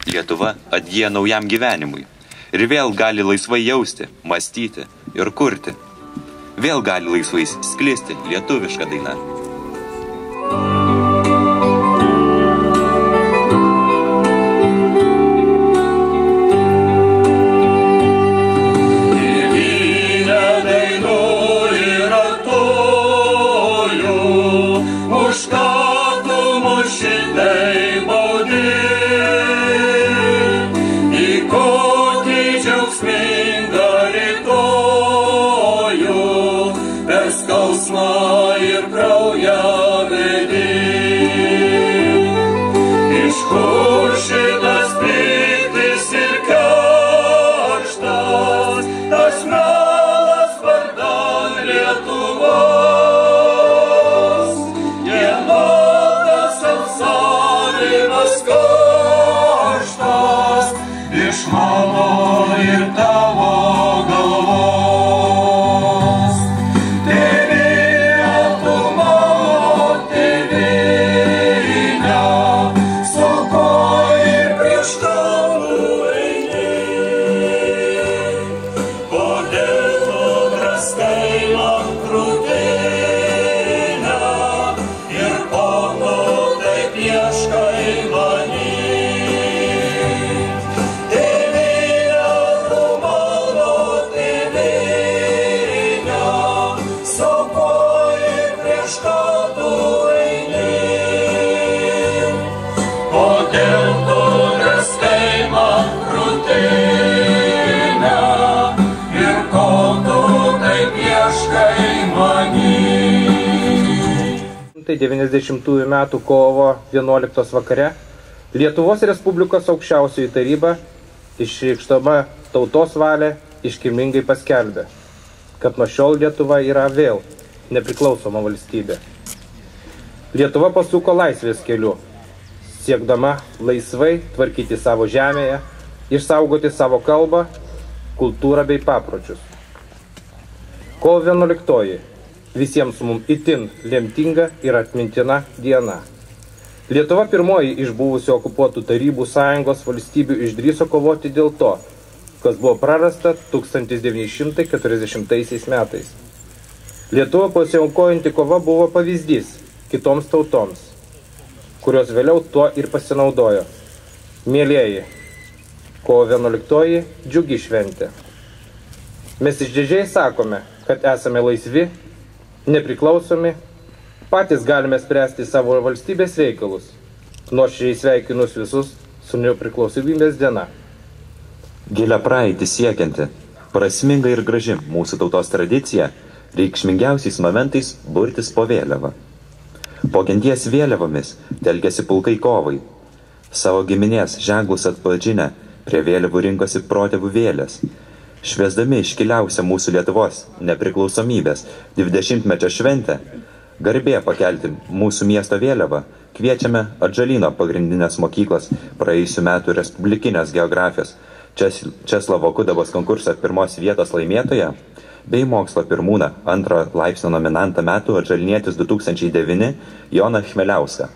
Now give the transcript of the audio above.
Lietuva atgyja naujam gyvenimui ir vėl gali laisvai jausti, mąstyti ir kurti. Vėl gali laisvai sklisti lietuviška daina. metų kovo 11 vakare Lietuvos Respublikos aukščiausioji taryba, išreikšdama tautos valią, iškilmingai paskelbė, kad nuo šiol Lietuva yra vėl nepriklausoma valstybė. Lietuva pasuko laisvės keliu, siekdama laisvai tvarkyti savo žemėje, išsaugoti savo kalbą, kultūrą bei papročius. Kovo 11 visiems mums itin lemtinga ir atmintina diena. Lietuva pirmoji iš buvusių okupuotų Tarybų Sąjungos valstybių išdrįso kovoti dėl to, kas buvo prarasta 1940 metais. Lietuva pasiaukojanti kova buvo pavyzdys kitoms tautoms, kurios vėliau tuo ir pasinaudojo. Mielieji, kovo 11 džiugi šventė. Mes išdidžiai sakome, kad esame laisvi, nepriklausomi, patys galime spręsti savo valstybės reikalus. Nuoširdžiai sveikinus visus su nepriklausomybės diena. Gilia praeitį siekianti, prasminga ir graži mūsų tautos tradicija, reikšmingiausiais momentais burtis po vėliavą. Po genties vėliavomis telkėsi pulkai kovai. Savo giminės ženklus atpažinę prie vėliavų rinkosi protėvių vėlės. Šviesdami iškiliausią mūsų Lietuvos nepriklausomybės 20-mečio šventę, garbė pakelti mūsų miesto vėliavą, kviečiame Atžalyno pagrindinės mokyklos praėjusių metų respublikinės geografijos Česlovo Kudabos konkursą pirmos vietos laimėtoją bei mokslo pirmūną 2 laipsnio nominantą metų Atžalynietis 2009 Joną Chmeliauską.